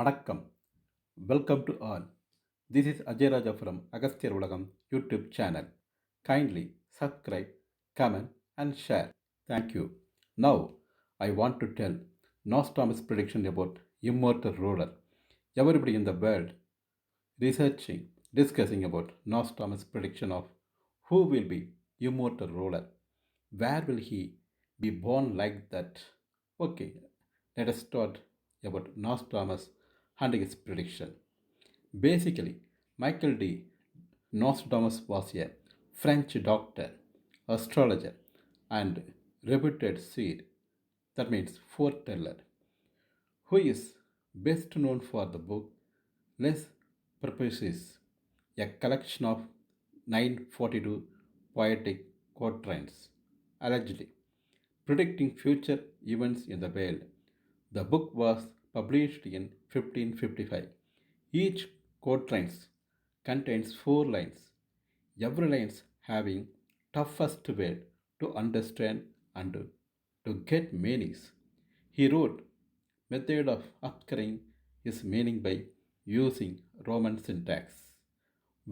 வணக்கம். Welcome to all. This is Ajay Raja from Agasthyar Ulagam YouTube channel. Kindly subscribe, comment and share. Thank you. Now, I want to tell Nostradamus' prediction about immortal ruler. Everybody in the world researching, discussing about Nostradamus' prediction of who will be immortal ruler. Where will he be born like that? Okay, let us start about Nostradamus and his prediction. Basically, Michael D. Nostradamus was a French doctor, astrologer, and reputed seer, that means foreteller, who is best known for the book Les Purposes, a collection of 942 poetic quatrains, allegedly predicting future events in the world. The book was published in 1555. Each quatrain contains 4 lines, every line having toughest word to understand and to get meanings. He wrote method of obscuring his meaning by using Roman syntax,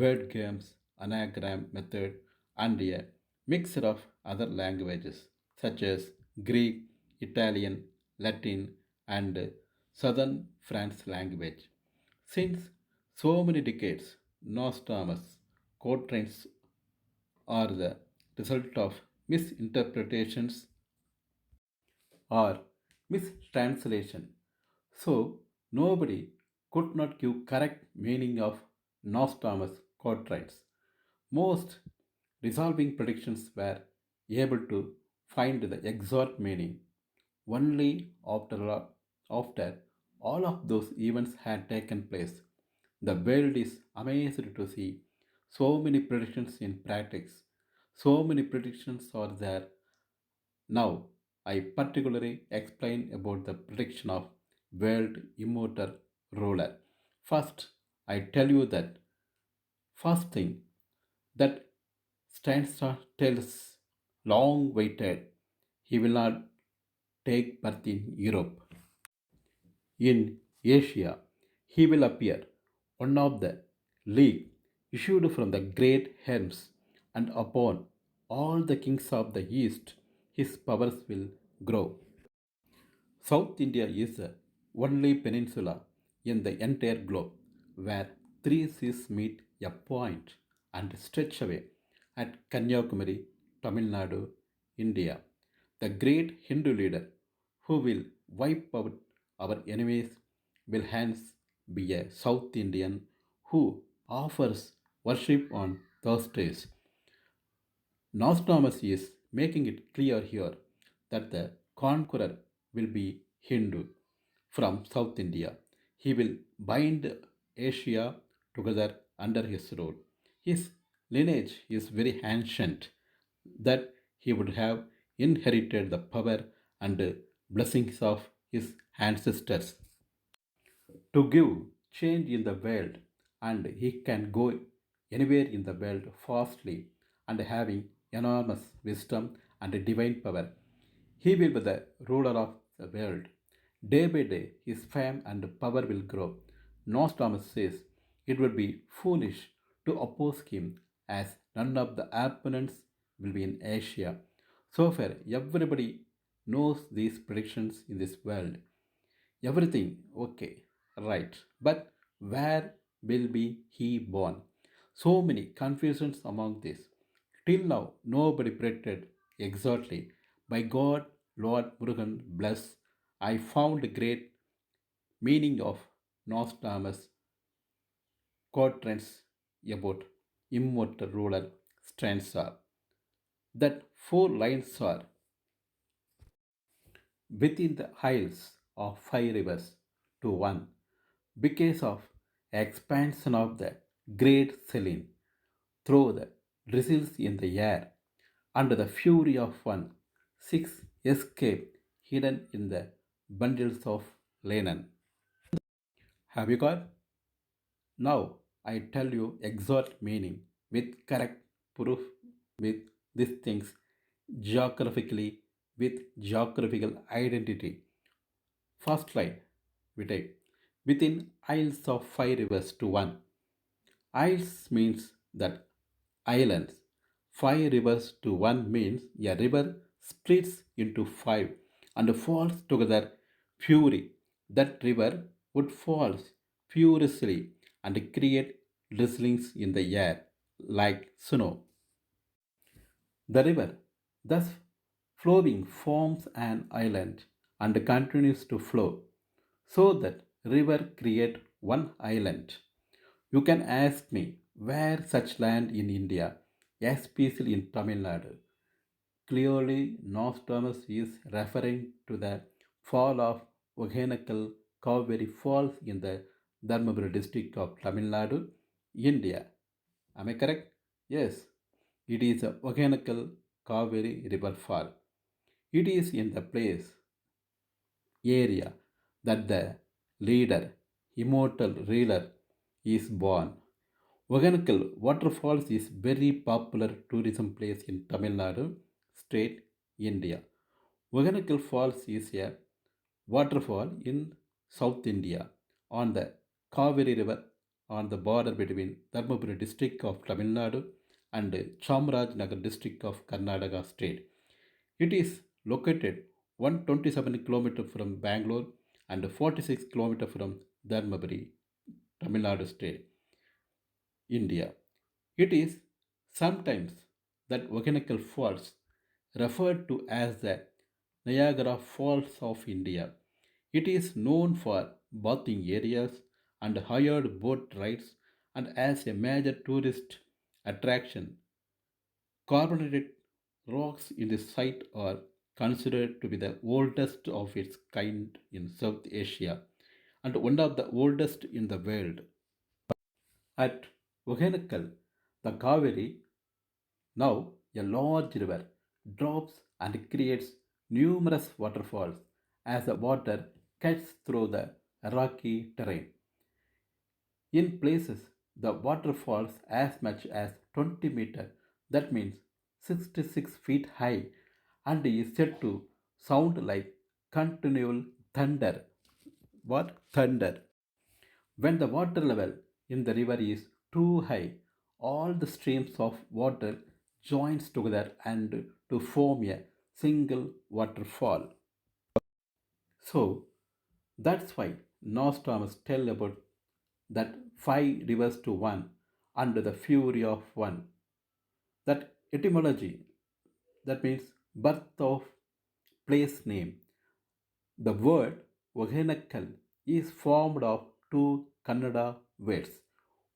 word games, anagram method, and a mixture of other languages such as Greek, Italian, Latin, and Southern France language. Since so many decades, Nostradamus quatrains are the result of misinterpretations or mistranslation. So nobody could not give correct meaning of Nostradamus quatrains. Most resolving predictions were able to find the exact meaning only after all of those events had taken place. The world is amazed to see so many predictions in practice. So many predictions are there. Now, I particularly explain about the prediction of world immortal ruler. First, I tell you that first thing that Stanza tells long waited he will not take birth in Europe. In Asia, he will appear one of the league issued from the great Hermes, and upon all the kings of the East his powers will grow. South India is the only peninsula in the entire globe where three seas meet a point and stretch away at Kanyakumari, Tamil Nadu, India. The great Hindu leader who will wipe out our enemies will hence be a South Indian who offers worship on Thursdays. Nostradamus is making it clear here that the conqueror will be Hindu from South India. He will bind Asia together under his rule. His lineage is very ancient, that he would have inherited the power and blessings of his ancestors to give change in the world, and he can go anywhere in the world fastly and having enormous wisdom and divine power. He will be the ruler of the world. Day by day his fame and power will grow. Nostradamus says it would be foolish to oppose him, as none of the opponents will be in Asia. So far everybody knows these predictions in this world. Everything okay, right. But where will be he born? So many confusions among this. Till now nobody predicted exactly. By God, Lord Murugan bless, I found great meaning of Nostradamus quatrains about immortal ruler stanza. That 4 lines are within the hills of 5 rivers to one, because of expansion of the great Selene through the drizzles in the air, under the fury of one, 6 escape hidden in the bundles of linen. Have you got? Now I tell you exact meaning with correct proof with these things geographically with geographical identity. First line we take. within isles of five rivers to one. Isles means that islands. Five rivers to one means a river splits into five and falls together fury. That river would fall furiously and create drizzlings in the air like snow. The river, thus flowing, forms an island and continues to flow, so that river create one island. You can ask me where such land in India, especially in Tamil Nadu. Clearly, Nostradamus is referring to the fall of Ogenakal Kaveri Falls in the Dharmaburi district of Tamil Nadu, India. Am I correct? Yes, it is a Ogenakal Kaveri River Fall. It is in the place, area that the leader, immortal ruler, is born. Vaganakal waterfalls is very popular tourism place in Tamil Nadu state, India. Vaganakal Falls is a waterfall in South India on the Kaveri River on the border between Dharmaburi district of Tamil Nadu and Chamarajnagar district of Karnataka state. It is located 127 km from Bangalore and 46 km from Dharmaburi, Tamil Nadu state, India. It is sometimes that Vaganakal Falls referred to as the Niagara Falls of India. It is known for bathing areas and hired boat rides and as a major tourist attraction. Carbonated rocks in the site are considered to be the oldest of its kind in South Asia and one of the oldest in the world. At Vaganakal, the Kaveri, now a large river, drops and creates numerous waterfalls as the water cuts through the rocky terrain. In places, the water falls as much as 20 meters, that means 66 feet high, and is said to sound like continual thunder. What? Thunder. When the water level in the river is too high, all the streams of water joins together and to form a single waterfall. So that's why Nostradamus tell about that five rivers to one under the fury of one. That etymology, that means birth of place name. The word Vahenakkal is formed of two Kannada words.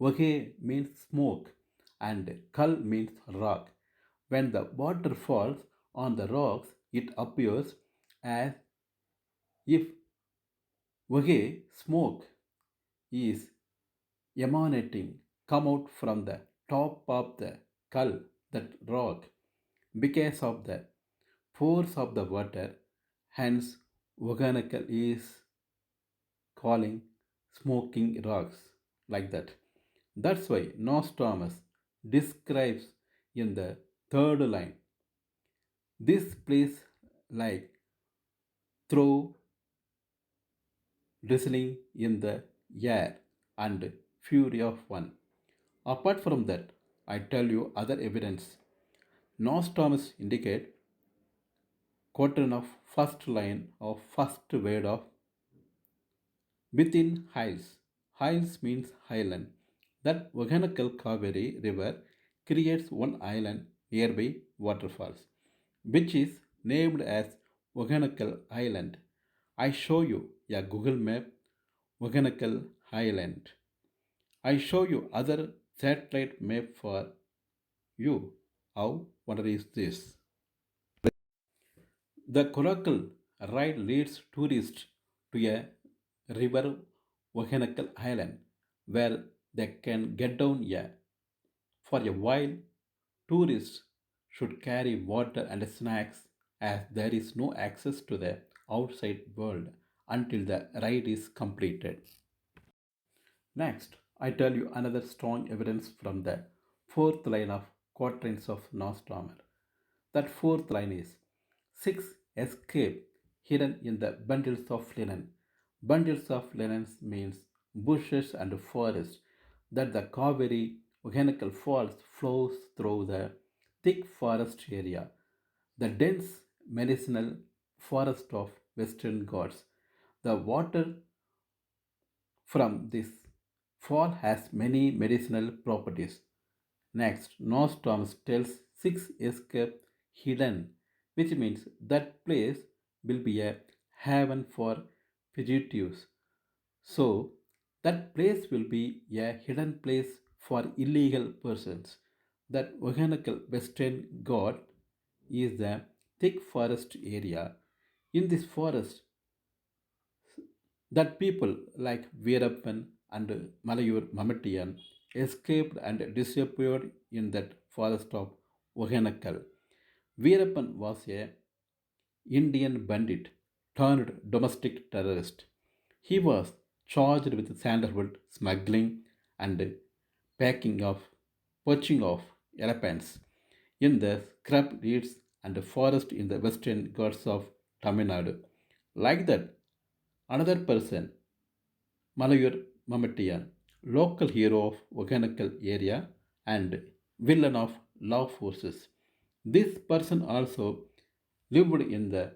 Vahe means smoke and Kal means rock. When the water falls on the rocks, it appears as if Vahe smoke is emanating come out from the top of the Kal, that rock, because of the force of the water. Hence, Vaganakal is calling smoking rocks like that. That's why Nostradamus describes in the third line this place like through drizzling in the air and fury of one. Apart from that, I tell you other evidence. Nostradamus indicate quatrain of first line of first word of within hills. Hills means highland. That Vaganakal Kaveri river creates one island nearby waterfalls, which is named as Vaganakal Island. I show you a Google map, Vaganakal Island. I show you other satellite map for you. How wonder is this? The Coracle ride leads tourists to a river Vahanakal Island where they can get down a. For a while, tourists should carry water and snacks as there is no access to the outside world until the ride is completed. Next, I tell you another strong evidence from the fourth line of quatrains of Nostradamus. That fourth line is six escape hidden in the bundles of linen. Bundles of lands means bushes and forests that the Kaveri Uganakal Falls flows through the thick forest area. The dense medicinal forest of Western Ghats. The water from this fall has many medicinal properties. Next, Nostradamus tells six escape hidden, which means that place will be a haven for fugitives. So, that place will be a hidden place for illegal persons. That Vahanakal Western God is the thick forest area. In this forest, that people like Veerappan and Malayur Mamattiyan escaped and disappeared in that forest of Vahanakal. Veerappan was a Indian bandit turned domestic terrorist. He was charged with sandalwood smuggling and packing of poaching of elephants in the scrub reeds and forest in the western Ghats of Tamil Nadu. Like that, another person, Malayur Mamattiyan, local hero of Vaganakal area and villain of law forces. This person also lived in the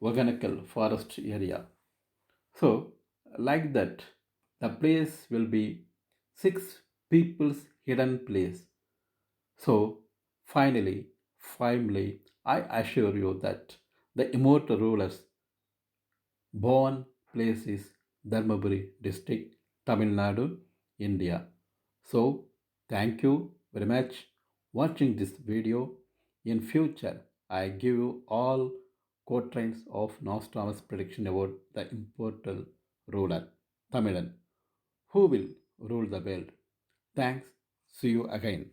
Vaganakal forest area. So, like that, the place will be six people's hidden place. So, finally, I assure you that the immortal rulers born place is Dharmaburi district, Tamil Nadu, India. So, thank you very much watching this video. In future, I give you all quatrains of Nostradamus prediction about the immortal ruler, Tamilan, who will rule the world. Thanks. See you again.